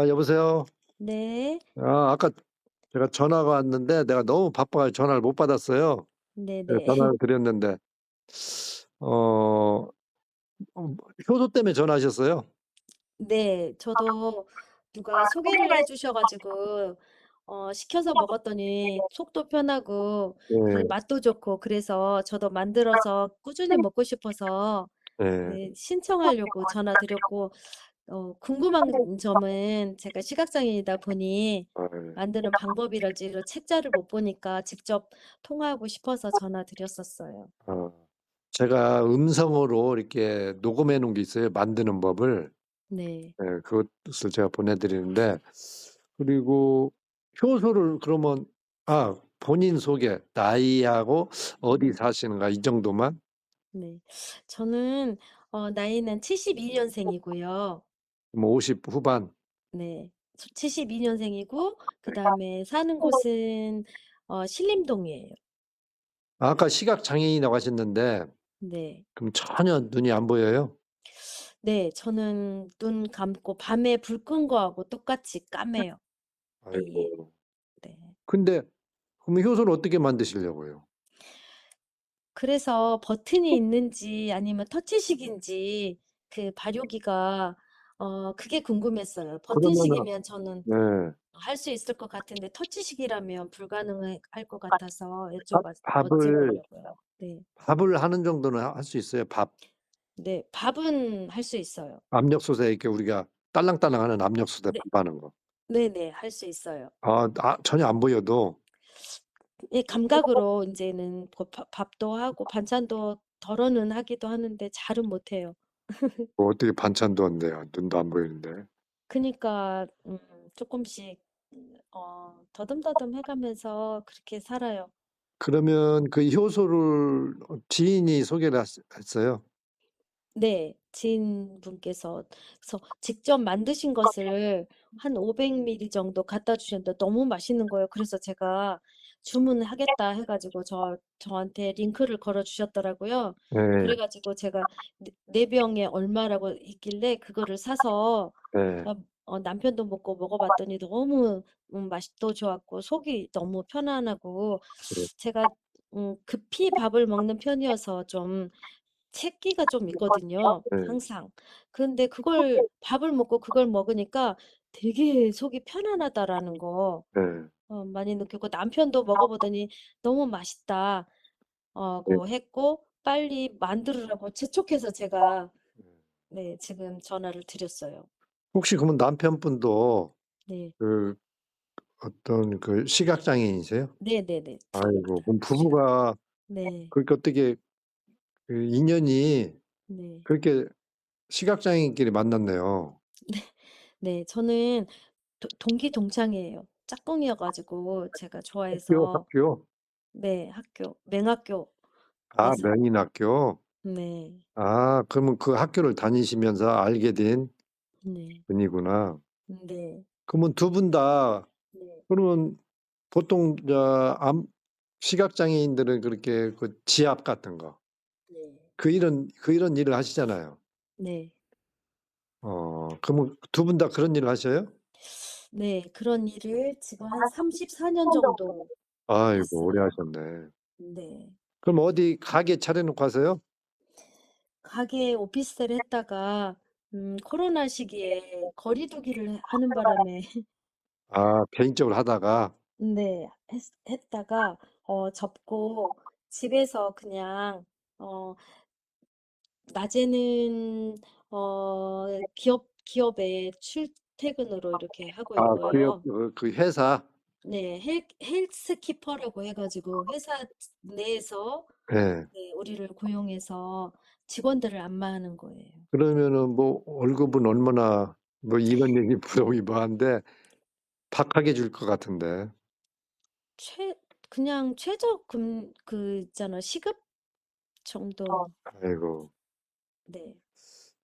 여보세요? 네. 아까 제가 전화가 왔는데 내가 너무 바빠 가지고 전화를 못 받았어요. 그래서 네네. 전화를 드렸는데 어 효도 때문에 전화하셨어요? 네. 저도 누가 소개를 해 주셔 가지고 시켜서 먹었더니 속도 편하고 그 네. 맛도 좋고 그래서 저도 만들어서 꾸준히 먹고 싶어서 네. 네 신청하려고 전화드렸고 궁금한 점은 제가 시각장애이다 보니 아 만드는 방법이랄지 이런 책자를 못 보니까 직접 통화하고 싶어서 전화드렸었어요. 아. 제가 음성으로 이렇게 녹음해 놓은 게 있어요, 만드는 법을. 네. 예, 그것을 제가 보내 드리는데 그리고 효소를 그러면 본인 소개, 나이하고 어디 음. 사시는가 이 정도만? 네. 저는 나이는 72 년생이고요. 뭐 50 후반. 네. 72 년생이고 그다음에 사는 곳은 신림동이에요. 아까 시각 장애인이라고 하셨는데 네. 그럼 전혀 눈이 안 보여요? 네. 저는 눈 감고 밤에 불 끈 거하고 똑같이 까매요. 예예. 아이고. 네. 근데 그럼 효소를 어떻게 만드시려고요? 그래서 버튼이 있는지 아니면 터치식인지 그 발효기가 그게 궁금했어요. 그러면은 버튼식이면 저는 네. 할 수 있을 것 같은데 터치식이라면 불가능할 것 같아서 밥 밥을 여쭤보려고요. 네. 밥을 하는 정도는 할 수 있어요? 밥. 네. 밥은 할 수 있어요. 압력솥에 이렇게 우리가 딸랑딸랑하는 압력솥에 네. 밥하는 거. 네네. 할 수 있어요. 전혀 안 보여도 예 감각으로 인제는 그 밥도 하고 반찬도 덜어는 하기도 하는데 잘은 못해요. 뭐 어떻게 반찬도 안 돼요. 눈도 안 보이는데. 그니까 쪼끔씩 더듬더듬 해 가면서 그렇게 살아요. 그러면 그 효소를 지인이 소개를 했어요? 네. 지인분께서 그래서 직접 만드신 것을 한 500 밀리 정도 갖다 주셨는데 너무 맛있는 거예요. 그래서 제가 "주문하겠다." 해 가지고 저한테 링크를 걸어 주셨더라고요. 그래 네. 가지고 제가 네 병에 얼마라고 있길래 그거를 사서 네. 남편도 먹어 봤더니 너무 맛도 좋았고 속이 너무 편안하고 네. 제가 급히 밥을 먹는 편이어서 좀 채기가 좀 있거든요 네. 항상. 근데 그걸 밥을 먹고 그걸 먹으니까 되게 속이 편안하다라는 거 네. 많이 느꼈고 남편도 먹어 보더니 "너무 맛있다." 네. 고 했고 빨리 만들으라고 재촉해서 제가 네 지금 전화를 드렸어요. 혹시 그러면 남편분도 네. 그 어떤 그 시각 장애인이세요? 네네네. 아이고, 그럼 시각 부부가 네. 그렇게 어떻게 그 인연이 네. 그렇게 시각 장애인끼리 만났네요. 네. 저는 동기 동창이에요. 짝꿍이어 가지고 제가 학교, 좋아해서 학교? 네 학교 맹학교에서 명인학교? 네. 그러면 그 학교를 다니시면서 알게 된 네. 분이구나. 네. 그러면 두 분 다 네. 그러면 보통 시각 장애인들은 그렇게 그 지압 같은 거 네. 그런 일을 하시잖아요. 네. 그러면 두 분 다 그런 일을 하셔요? 네. 그런 일을 지금 한 34년 정도 아이고, 오래 했어요. 하셨네. 네. 그럼 어디 가게 차려 놓고 하세요? 가게 오피스텔 했다가 코로나 시기에 거리 두기를 하는 바람에 개인적으로 하다가. 네. 했다가 접고 집에서 그냥 어 낮에는 기업에 출퇴근으로 이렇게 하고 있고요. 그 회사. 네. 헬스키퍼라고 해 가지고 회사 내에서 예. 네 우리를 고용해서 직원들을 안마하는 거예요. 그러면은 뭐 월급은 얼마나, 뭐 이런 얘기 물어보기 뭐한데 박하게 줄 것 같은데. 최 그냥 최저금 그 있잖아 시급 정도. 아이고. 네.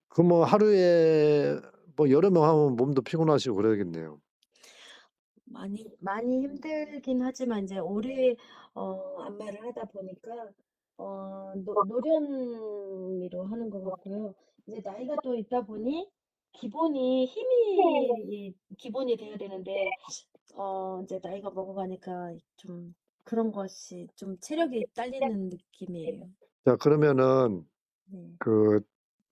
그 뭐 하루에 뭐 여러 명 하면 몸도 피곤하시고 그러겠네요. 많이 힘들긴 하지만 이제 오래 안마를 하다 보니까 노련미로 하는 것 같고요. 이제 나이가 또 있다 보니 기본이 힘이 기본이 돼야 되는데 이제 나이가 먹어가니까 좀 그런 것이 좀 체력이 딸리는 느낌이에요. 자, 그러면은 네. 그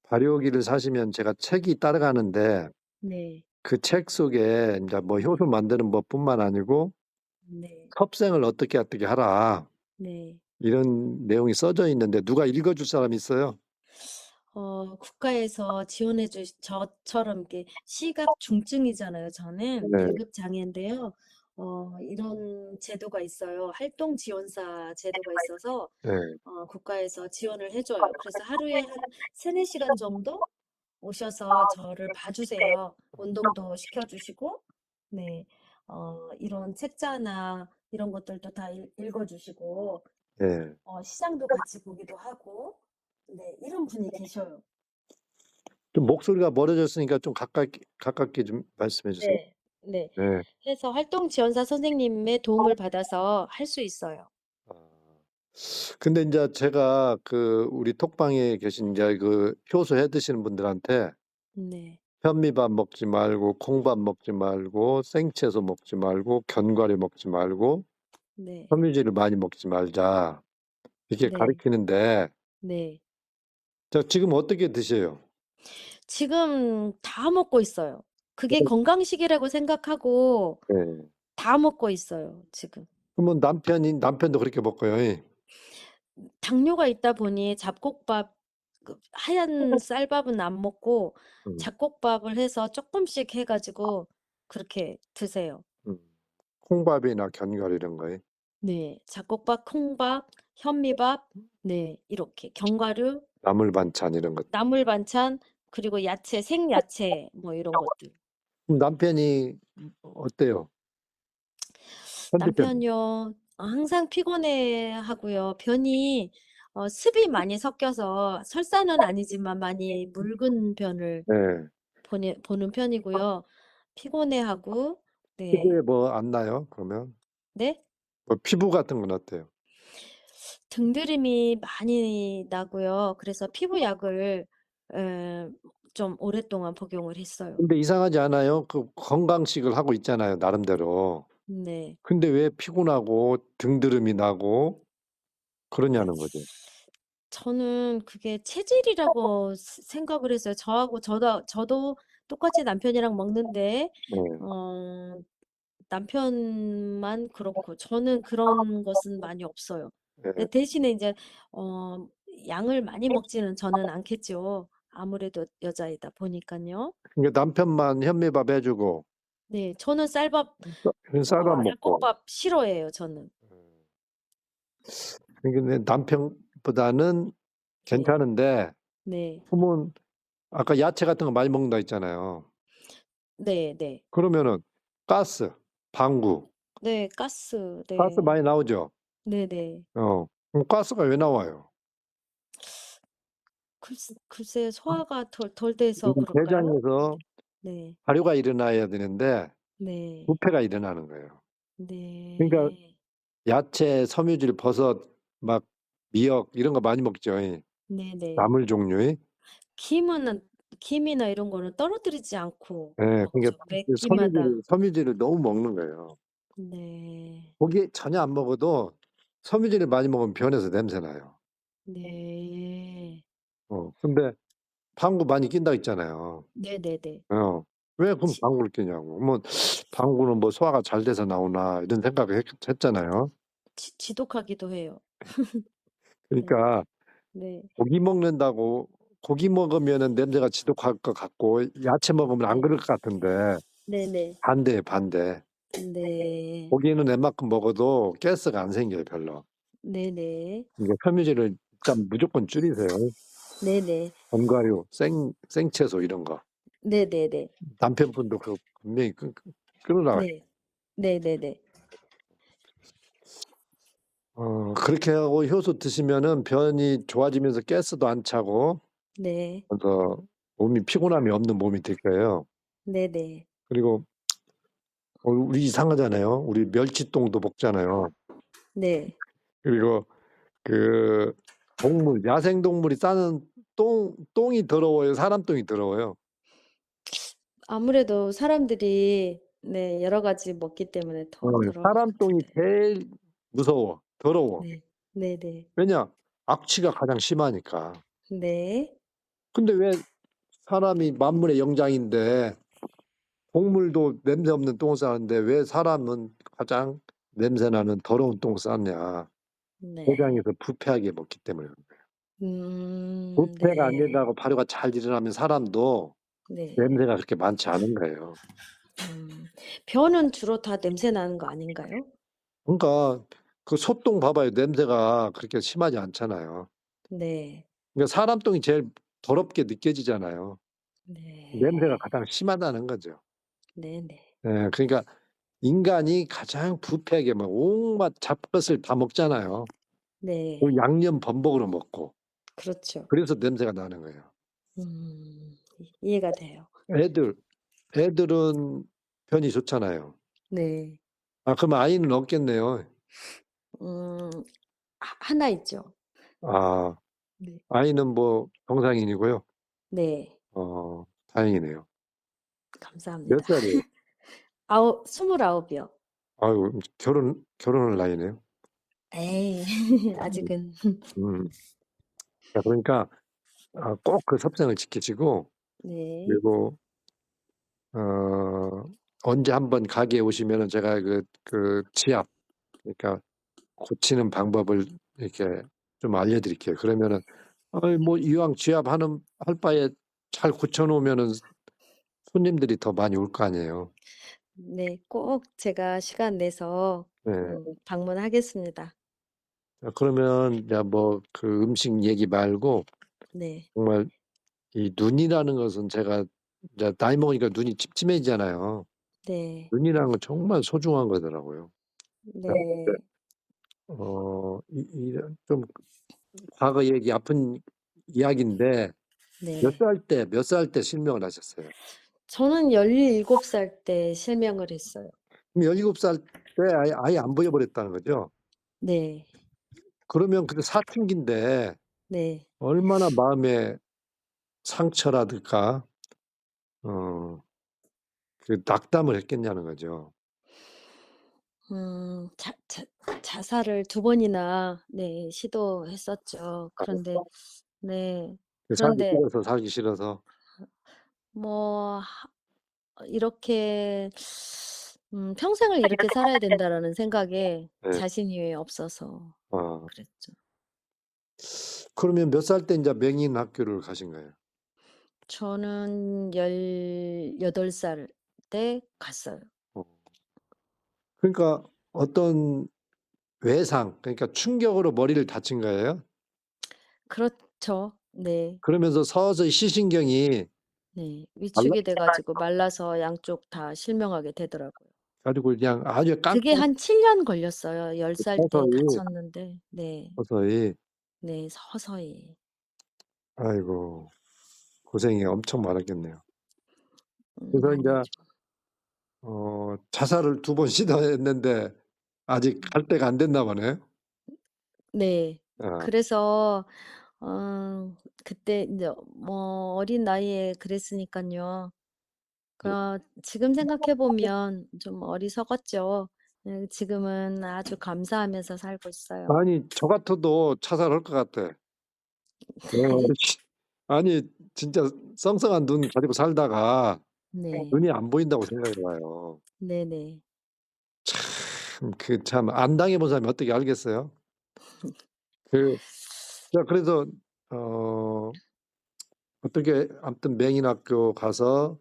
발효기를 사시면 제가 책이 따라가는데 네. 그 책 속에 이제 뭐 네. 효소 만드는 법뿐만 아니고 네. 섭생을 어떻게 하라 네. 이런 내용이 써져 있는데 누가 읽어줄 사람 있어요? 국가에서 지원해 저처럼 이렇게 시각 중증이잖아요, 저는. 네, 1급 장애인데요. 이런 제도가 있어요. 활동 지원사 제도가 있어서 네, 국가에서 지원을 해 줘요. 그래서 하루에 한 3-4시간 정도 오셔서 저를 봐 주세요. 운동도 시켜 주시고 네. 이런 책자나 이런 것들도 다 읽어 주시고 네. 시장도 같이 보기도 하고 네. 이런 분이 계셔요. 좀 목소리가 멀어졌으니까 좀 가깝게 좀 말씀해 주세요. 네. 네. 네. 해서 활동 지원사 선생님의 도움을 받아서 할 수 있어요. 아. 근데 이제 제가 그 우리 톡방에 계신 이제 그 효소 해 드시는 분들한테 네. 현미밥 먹지 말고 콩밥 먹지 말고 생채소 먹지 말고 견과류 먹지 말고 네. 섬유질을 많이 먹지 말자 이렇게 네. 가르치는데 네. 자, 지금 어떻게 드세요? 지금 다 먹고 있어요. 그게 건강식이라고 생각하고 네. 다 먹고 있어요, 지금. 그러면 남편도 그렇게 먹고요. 예. 당뇨가 있다 보니 잡곡밥 하얀 쌀밥은 안 먹고 음, 잡곡밥을 해서 쪼끔씩 해 가지고 그렇게 드세요. 음. 콩밥이나 견과류 이런 거요. 네. 잡곡밥, 콩밥, 현미밥 네 이렇게 견과류, 나물 반찬 이런 것. 나물 반찬 그리고 야채, 생야채 뭐 이런 것들. 그럼 남편이 어때요? 현대편. 남편요 항상 피곤해하고요. 변이 습이 많이 섞여서 설사는 아니지만 많이 묽은 변을 네. 보는 편이고요. 피곤해하고 네. 피부에 뭐 안 나요? 그러면? 네? 뭐 피부 같은 건 어때요? 등드림이 많이 나고요. 그래서 피부약을 에, 좀 오랫동안 복용을 했어요. 근데 이상하지 않아요? 그 건강식을 하고 있잖아요, 나름대로. 네. 근데 왜 피곤하고 등드름이 나고 그러냐는 거죠. 저는 그게 체질이라고 생각을 했어요. 저도 똑같이 남편이랑 먹는데 네. 어 남편만 그렇고 저는 그런 것은 많이 없어요. 네. 근데 대신에 이제 어 양을 많이 먹지는 저는 않겠죠. 아무래도 여자이다 보니깐요. 그러니까 남편만 현미밥 해 주고 네. 저는 쌀밥 쌀밥 먹고. 잡곡밥 싫어해요 저는. 그러니까 남편보다는 네. 괜찮은데 네. 그러면 아까 야채 같은 거 많이 먹는다 했잖아요. 네 네. 그러면은 가스, 방구, 네. 가스. 가스 네. 많이 나오죠? 네네. 그럼 가스가 왜 나와요? 글쎄 소화가 덜 돼서 지금 그럴까요? 대장에서 네. 발효가 일어나야 되는데 네. 부패가 일어나는 거예요. 그러니까 네. 야채, 섬유질, 버섯, 막 미역 이런 거 많이 먹죠. 네네. 나물 종류의. 김은 김이나 이런 거는 떨어뜨리지 않고 예. 그러니까 먹죠. 매 그 끼마다. 섬유질을 너무 먹는 거예요. 네. 고기 전혀 안 먹어도 섬유질을 많이 먹으면 변해서 냄새 나요. 네. 근데 방구 많이 낀다 했잖아요. 네네네. 어. 왜 그럼 지 방구를 끼냐고. 뭐 방구는 뭐 소화가 잘 돼서 나오나 이런 생각을 했잖아요. 지독하기도 해요. 네. 그러니까 네. 고기 먹는다고 고기 먹으면은 냄새가 지독할 것 같고 야채 먹으면 안 네. 그럴 것 같은데 네네. 반대예요, 반대. 네. 고기는 웬만큼 먹어도 가스가 안 생겨요, 별로. 네네. 그러니까 섬유질을 일단 무조건 줄이세요. 네네. 견과류, 생채소 이런 거. 네네네. 남편분도 그거 분명히 끊으라고. 네. 네네네. 그렇게 하고 효소 드시면은 변이 좋아지면서 가스도 안 차고 네. 그래서 몸이 피곤함이 없는 몸이 될 거예요. 네네. 그리고 우리 이상하잖아요. 우리 멸치똥도 먹잖아요. 네. 그리고 그 야생 동물이 싸는 똥이 더러워요? 사람 똥이 더러워요? 아무래도 사람들이 네 여러 가지 먹기 때문에 더 그럴 것 사람 똥이 같은데. 제일 무서워. 더러워. 네. 네네. 왜냐? 악취가 가장 심하니까. 네. 근데 왜 사람이 만물의 영장인데 동물도 냄새 없는 똥을 싸는데 왜 사람은 가장 냄새 나는 더러운 똥을 쌌냐. 네. 포장해서 부패하게 먹기 때문에 그런 거예요. 부패가 안 네. 된다고 발효가 잘 일어나면 사람도 네. 냄새가 그렇게 많지 않은 거예요. 변은 주로 다 냄새 나는 거 아닌가요? 그러니까 그 소똥 봐봐요. 냄새가 그렇게 심하지 않잖아요. 네. 그러니까 사람 똥이 제일 더럽게 느껴지잖아요. 냄새가 네. 가장 심하다는 거죠. 네네. 예. 그러니까 인간이 가장 부패하게 막 온갖 잡것을 다 먹잖아요. 그 네. 양념 범벅으로 먹고. 그렇죠. 그래서 냄새가 나는 거예요. 이해가 돼요. 애들 애들은 변이 좋잖아요. 네. 아 그럼 아이는 없겠네요. 음 하나 있죠. 아 네. 아이는 뭐 정상인이고요. 네. 다행이네요. 몇 감사합니다. 살이에요? 29 이요. 아유 결혼할 나이네요. 에이 아직은. 음. 자 그러니까 꼭 그 섭생을 지키시고 네. 그리고 어 언제 한번 가게에 오시면은 제가 그 치약 그러니까 고치는 방법을 이렇게 좀 알려 드릴게요. 그러면은 아이 뭐 이왕 지압하는 할 바에 잘 고쳐 놓으면은 손님들이 더 많이 올 거 아니에요. 네. 꼭 제가 시간 내서 네. 방문하겠습니다. 자 그러면 야 뭐 그 음식 얘기 말고 네. 정말 이 눈이라는 것은 제가 이제 나이 먹으니까 눈이 침침해지잖아요. 네. 눈이라는 건 정말 소중한 거더라고요. 자 네. 이 좀 과거 얘기 아픈 이야기인데 네. 몇 살 때 실명을 하셨어요? 저는 17살 때 실명을 했어요. 그럼 17살 때 아예 안 보여 버렸다는 거죠? 네. 그러면 그게 사춘기인데 네. 얼마나 마음에 상처라든가 어 그 낙담을 했겠냐는 거죠. 자살을 2번이나 네 시도했었죠. 그런데 네. 그 살기 그런데 싫어서, 살기 싫어서. 뭐 이렇게 '평생을 이렇게 살아야 된다.'라는 생각에 네. 자신이 없어서 어. 그랬죠. 그러면 몇 살 때 인제 맹인 학교를 가신 거예요? 저는 18살 때 갔어요. 어. 그러니까 어떤 외상 그러니까 충격으로 머리를 다친 거예요? 그렇죠. 네. 그러면서 서서히 시신경이 네. 말라 위축이 돼 가지고 말라서 양쪽 다 실명하게 되더라고요. 가지고 그냥 아주 그게 깜짝 한 7년 걸렸어요. 10살 때 서서히, 다쳤는데 네. 서서히 네. 서서히. 아이고 고생이 엄청 많았겠네요. 그래서 인제 아니죠. 자살을 2번 시도했는데 아직 갈 때가 안 됐나 보네요. 네. 아 그래서 그때 인제 뭐 어린 나이에 그랬으니깐요. 네. 지금 생각해 보면 좀 어리석었죠. 네 지금은 아주 감사하면서 살고 있어요. 아니 저 같아도 자살할 것 같아. 씨 아니 진짜 썽썽한 눈 가지고 살다가 네. 눈이 안 보인다고 생각해 봐요. 네네. 참 안 당해 본 사람이 어떻게 알겠어요? 그 자 그래서 어 어떻게 아무튼 맹인학교 가서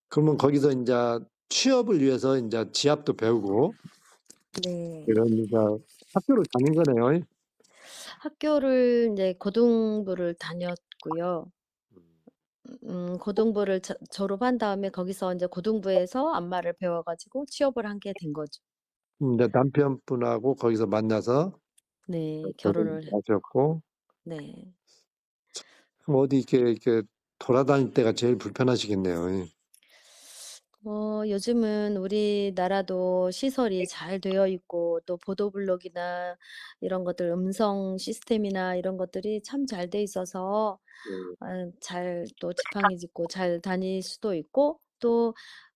그러면 거기서 인자 취업을 위해서 인자 지압도 배우고 네. 이러니까 학교를 다닌 거네요. 학교를 인제 고등부를 다녔고요. 고등부를 졸업한 다음에 거기서 인제 고등부에서 안마를 배워 가지고 취업을 하게 된 거죠. 인제 남편분하고 거기서 만나서 네. 결혼도 결혼을 하셨고 네. 그럼 어디 이렇게 돌아다닐 때가 제일 불편하시겠네요. 요즘은 우리나라도 시설이 잘 되어 있고 또 보도블록이나 이런 것들 음성 시스템이나 이런 것들이 참 잘 돼 있어서 네. 잘 또 지팡이 짚고 잘 다닐 수도 있고 또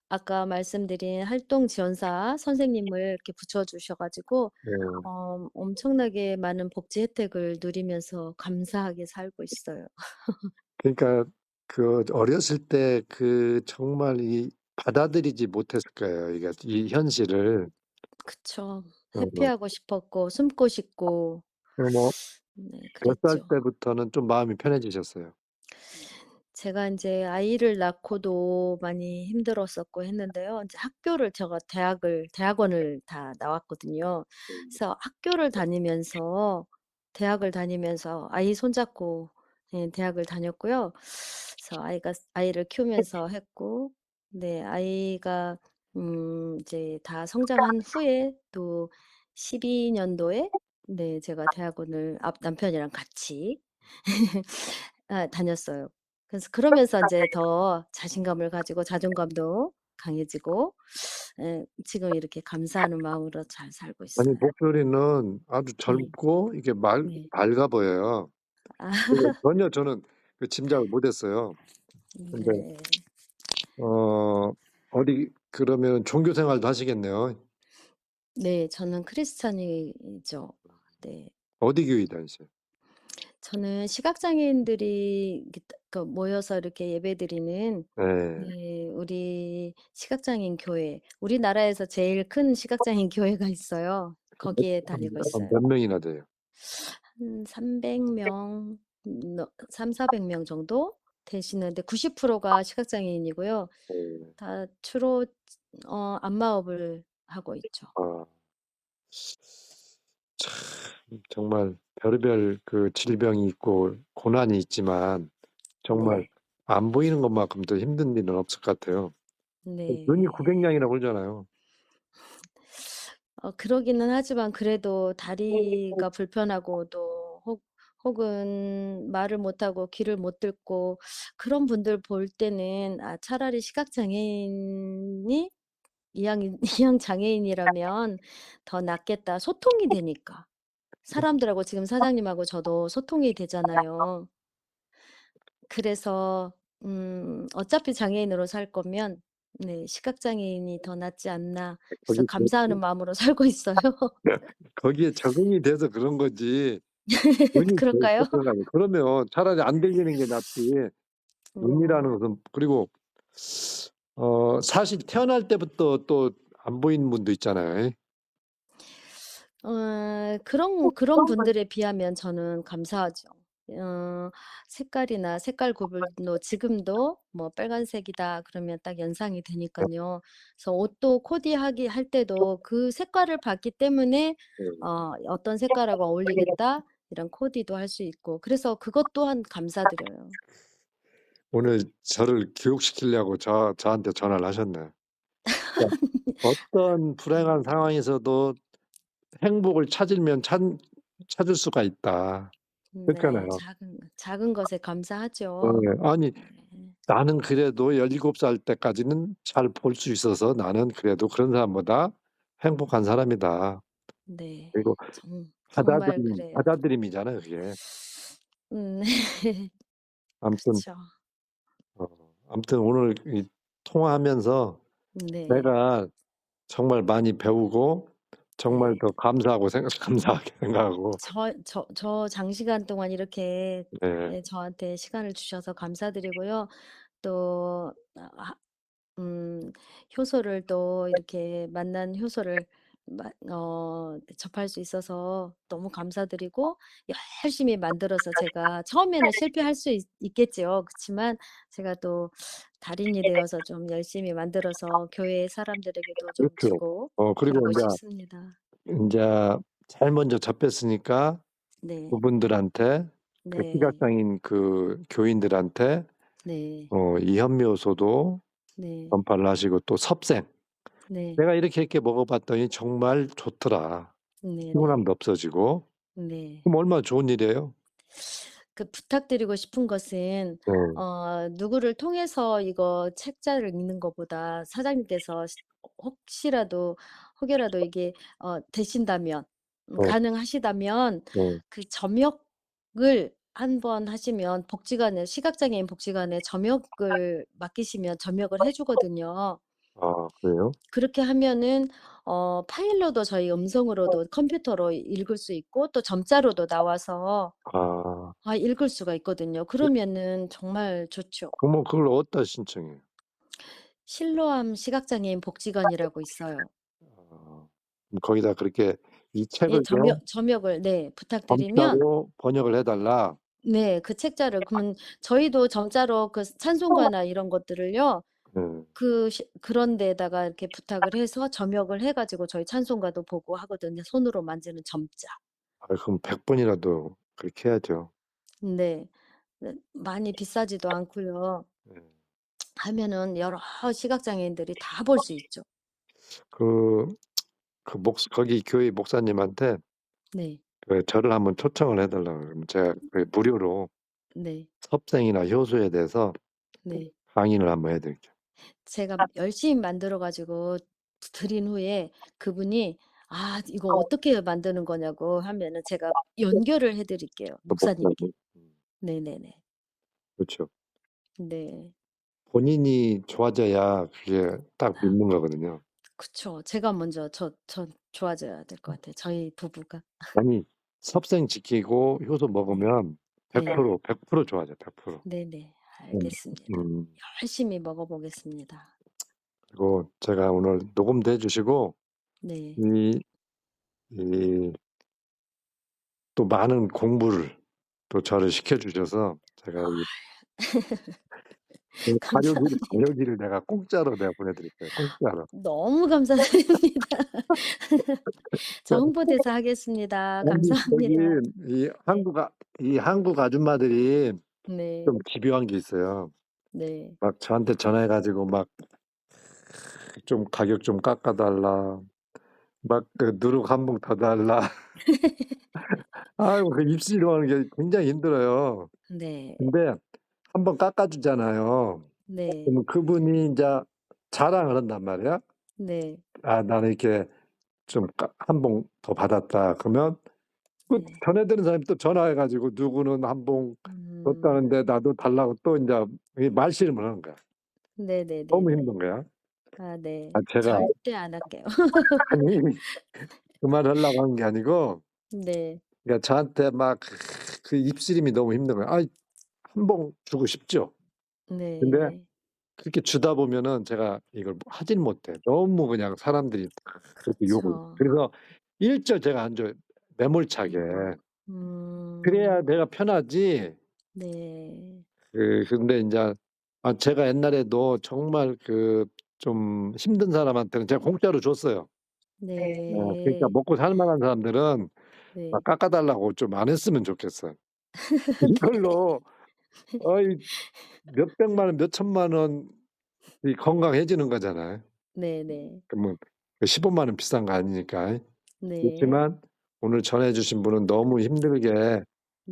아까 말씀드린 활동 지원사 선생님을 이렇게 붙여 주셔 가지고 네. 엄청나게 많은 복지 혜택을 누리면서 감사하게 살고 있어요. 그러니까 그 어렸을 때 그 정말 이 받아들이지 못했을 거예요. 이게 이 현실을. 그쵸. 어 회피하고 싶었고 숨고 싶고 뭐 네 몇 살 그랬죠. 때부터는 좀 마음이 편해지셨어요? 제가 인제 아이를 낳고도 많이 힘들었었고 했는데요. 인제 학교를 제가 대학원을 다 나왔거든요. 그래서 학교를 다니면서 대학을 다니면서 아이 손잡고 예 대학을 다녔고요. 그래서 아이를 키우면서 했고 네 아이가 이제 다 성장한 후에 또 12 년도에 네 제가 대학원을 남편이랑 같이 다녔어요. 그래서 그러면서 인제 더 자신감을 가지고 자존감도 강해지고 예 지금 이렇게 감사하는 마음으로 잘 살고 아니 있어요. 목소리는 아주 네. 젊고 이게 네. 밝아 보여요. 아 그래서 전혀 저는 그 짐작을 못 했어요. 근데 네. 어 어디 그러면 종교 생활도 하시겠네요. 네. 저는 크리스찬이죠. 네. 어디 교회 다니세요? 저는 시각장애인들이 이렇게 모여서 이렇게 예배드리는 네. 네 우리 시각장애인 교회 우리나라에서 제일 큰 시각장애인 교회가 있어요. 거기에 다니고 있어요. 몇 명이나 돼요? 한 300 명 3-400명 정도 되시는데 90%가 시각장애인이고요. 네. 다 주로 안마업을 하고 있죠. 아. 참 정말 별의별 그 질병이 있고 고난이 있지만 정말 네. 안 보이는 것만큼 더 힘든 일은 없을 것 같아요. 눈이 네. 900 량이라고 그러잖아요. 그러기는 하지만 그래도 다리가 불편하고 또 혹은 말을 못하고 귀를 못 듣고 그런 분들 볼 때는 차라리 시각장애인이 이양 장애인이라면 더 낫겠다. 소통이 되니까. 사람들하고 지금 사장님하고 저도 소통이 되잖아요. 그래서 어차피 장애인으로 살 거면 네 '시각장애인이 더 낫지 않나.' 그래서 거기 감사하는 마음으로 살고 있어요. 거기에 적응이 돼서 그런 거지 눈이 제일 그럴까요? 불편하죠. 그러면 차라리 안 들리는 게 낫지. 어. 눈이라는 것은 그리고 사실 태어날 때부터 또 안 보이는 분도 있잖아요. 그런 분들에 비하면 저는 감사하죠. 어 색깔 구분도 지금도 뭐 빨간색이다 그러면 딱 연상이 되니깐요. 그래서 옷도 코디하기 할 때도 그 색깔을 봤기 때문에 네. '어떤 색깔하고 어울리겠다.' 이런 코디도 할 수 있고 그래서 그것 또한 감사드려요. 오늘 저를 교육시키려고 저한테 전화를 하셨네요. 그러니까 어떤 불행한 상황에서도 행복을 찾을 수가 있다. 네. 그렇잖아요. 작은 것에 감사하죠. 예. 아니 네. 나는 그래도 17살 때까지는 잘 볼 수 있어서 '나는 그래도 그런 사람보다 행복한 사람이다.' 네. 그리고 정말 그래요. 받아들임이잖아요 그게. 네. 아무튼 그쵸. 어 아무튼 오늘 이 통화하면서 네. 내가 정말 많이 배우고 정말 네. 더 감사하게 생각하고 저 장시간 동안 이렇게 네. 예 저한테 시간을 주셔서 감사드리고요. 또 효소를 또 이렇게 만난 효소를 접할 수 있어서 너무 감사드리고 열심히 만들어서 제가 처음에는 실패할 수 있겠지요. 그치만 제가 또 달인이 되어서 좀 열심히 만들어서 교회 사람들에게도 좀 그렇죠. 주고 그리고 그러고 인자 싶습니다. 제일 먼저 접했으니까 네. 그분들한테 그 네. 시각장애인 그 교인들한테 네. 이 현미효소도 네. 전파를 하시고 또 섭생 네. "내가 이렇게 먹어 봤더니 정말 좋더라. 네네. 피곤함도 없어지고." 네. 그럼 얼마나 좋은 일이에요. 부탁드리고 싶은 것은 네. 누구를 통해서 이거 책자를 읽는 것보다 사장님께서 혹여라도 이게 되신다면 네. 가능하시다면 네. 그 점역을 한 번 하시면 복지관에 시각장애인 복지관에 점역을 맡기시면 점역을 해 주거든요. 아 그래요? 그렇게 하면은 파일로도 저희 음성으로도 컴퓨터로 읽을 수 있고 또 점자로도 나와서 아. 읽을 수가 있거든요. 그러면은 정말 좋죠. 그러면 그걸 어디다 신청해요? 실로암 시각장애인 복지관이라고 있어요. 아. 그럼 거기다 그렇게 이 예, 책을 좀 점역을 네 부탁드리면 점자로 번역을 해 달라. 네 그 책자를 그러면 저희도 점자로 그 찬송가나 이런 것들을요. 네. 그런 데에다가 이렇게 부탁을 해서 점역을 해 가지고 저희 찬송가도 보고 하거든요, 손으로 만지는 점자. 아 그럼 100 번이라도 그렇게 해야죠. 네. 네 많이 비싸지도 않고요. 네. 하면은 여러 시각장애인들이 다 볼 수 있죠. 그 거기 교회 목사님한테 네. 저를 한번 초청을 해 달라고 그러면 제가 무료로 네. 섭생이나 효소에 대해서 네. 강의를 한번 해 드릴게요. 제가 열심히 만들어 가지고 드린 후에 그분이 "아 이거 어떻게 만드는 거냐."고 하면은 제가 연결을 해 드릴게요, 그 목사님께. 목사님. 네네네. 그렇죠. 네. 본인이 좋아져야 그게 딱 믿는 거거든요. 그쵸. 제가 먼저 좋아져야 될 것 같아요, 저희 부부가. 아니 섭생 지키고 효소 네. 먹으면 네. 100% 좋아져요. 100%. 네네. 음. 알겠습니다. 음. 열심히 먹어 보겠습니다. 그리고 제가 오늘 녹음도 해 주시고 네. 이 이 또 많은 공부를 또 저를 시켜 주셔서 제가 이 감사합니다. 다육이를 내가 공짜로 내가 보내 드릴게요, 공짜로. 너무 감사드립니다. 저 홍보대사 하겠습니다. 아니 저기 감사합니다. 이 네. 한국 아줌마들이 네. 좀 집요한 게 있어요. 네. 막 저한테 전화해 가지고 막 좀 "가격 좀 깎아 달라." 막 "누룩 한 봉 더 달라." 아유 입시로 하는 게 굉장히 힘들어요. 네. 근데 한 번 깎아 주잖아요. 네. 그러면 그분이 인자 자랑을 한단 말이야. 네. "아 나는 이렇게 좀 한 봉 더 받았다." 그러면 그 네. 전해드는 사람이 또 전화해 가지고 "누구는 한 봉 음. 줬다는데 나도 달라고." 또 인자 이 말씨름을 하는 거야. 너무 네네네네. 힘든 거야. 아 네. 아 제가 절대 안 할게요. 아니 그 말을 하려고 한 게 아니고 네. 그러니까 저한테 막 그 입씨름이 너무 힘든 거야. 아이 한 봉 주고 싶죠. 근데 네. 그렇게 주다 보면은 제가 이걸 하질 못해. 너무 그냥 사람들이 그렇게 욕을 그쵸. 그래서 일절 제가 안 줘요, 매몰차게. 음. 그래야 음. 내가 편하지. 네. 근데 인자 제가 옛날에도 정말 좀 힘든 사람한테는 제가 공짜로 줬어요. 그러니까 네. 먹고 살 만한 사람들은 막 네. 깎아 달라고 좀 안 했으면 좋겠어요. 네. 이걸로 어이 몇백만 원, 몇천만 원이 건강해지는 거잖아요. 네네. 그러면 15만 원 비싼 거 아니니까. 네. 그렇지만 오늘 전해 주신 분은 너무 힘들게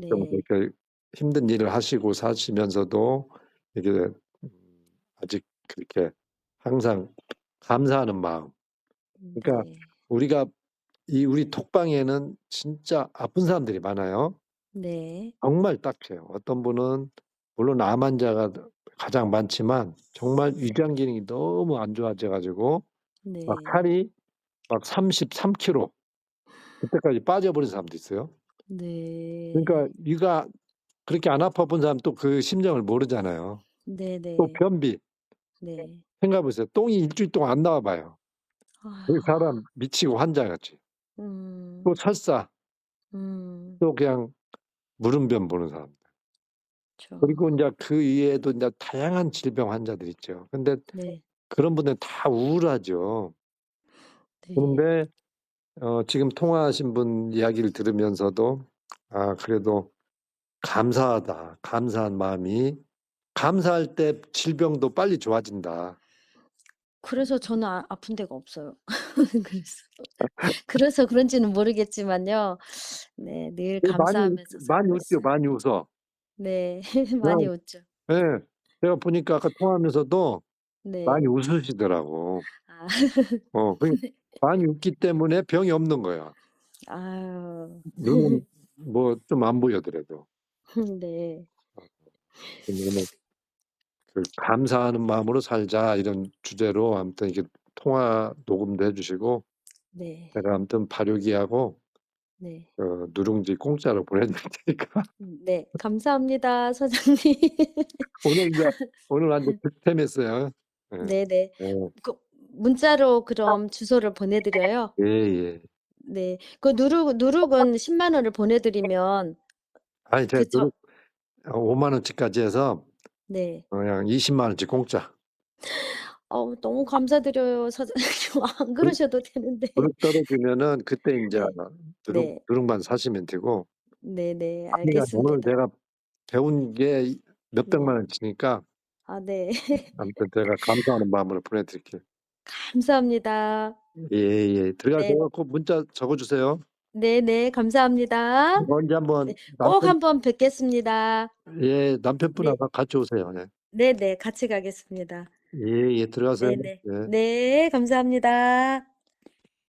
좀 네. 그렇게 힘든 일을 하시고 사시면서도 이게 아직 그렇게 항상 감사하는 마음. 그러니까 네. 우리가 우리 톡방에는 진짜 아픈 사람들이 많아요. 네. 정말 딱해요. 어떤 분은 물론 암 환자가 가장 많지만 정말 위장 기능이 너무 안 좋아져 가지고 막 네. 살이 막 33 킬로 그때까지 빠져버린 사람도 있어요. 네. 그러니까 이가 그렇게 안 아파 본 사람은 또 그 심정을 모르잖아요. 또 네네. 변비 네. 생각해 보세요. 똥이 일 주일 동안 안 나와 봐요. 그 아. 사람 미치고 환자같이. 또 음. 설사 음. 또 그냥 물음변 보는 사람. 그쵸. 그리고 인자 그 이외에도 인자 다양한 질병 환자들 있죠. 근데 네. 그런 분들은 다 우울하죠. 네. 그런데 지금 통화하신 분 이야기를 들으면서도 '아 그래도 감사하다. 감사한 마음이 감사할 때 질병도 빨리 좋아진다.' 그래서 저는 아픈 데가 없어요. 그래서 그래서 그런지는 모르겠지만요. 네. 늘 그 감사하면서 많이 살고 웃죠. 있어요. 많이 웃어. 네. 그냥 많이 웃죠. 예. 제가 보니까 아까 통화하면서도 많이 네. 웃으시더라고. 아. 그 많이 웃기 때문에 병이 없는 거야. 아유. 눈은 뭐 좀 안 보여더라도. 네. 그러면은 그 "감사하는 마음으로 살자." 이런 주제로 아무튼 이렇게 통화 녹음도 해 주시고 네. 제가 아무튼 발효기하고 네. 누룽지 공짜로 보내 드릴 테니까 네. 감사합니다, 사장님. 오늘 인제 오늘 완전 득템했어요. 예. 네네. 예. 그 문자로 그럼 주소를 보내 드려요? 예예. 네. 그 누룩은 10만 원을 보내 드리면 아니 제가 그쵸? 누룩 5만 원치까지 해서 네. 그냥 20만 원치 공짜. 너무 감사드려요, 사장님. 안 누룩 그러셔도 되는데. 누룩 떨어지면은 그때 인제 네. 네. 누룩만 사시면 되고 네네. 그러니까 오늘 알겠습니다. 제가 배운 게 네. 몇백만 원치니까 아 네. 아무튼 제가 감사하는 마음으로 보내 드릴게요. 감사합니다. 예예. 네. 들어가서 꼭 문자 적어 주세요. 네네. 감사합니다. 언제 네. 한번 꼭 남편 한번 뵙겠습니다. 남편분하고 네. 같이 오세요. 네. 네네. 같이 가겠습니다. 예예. 들어가세요. 네네. 네. 네. 감사합니다.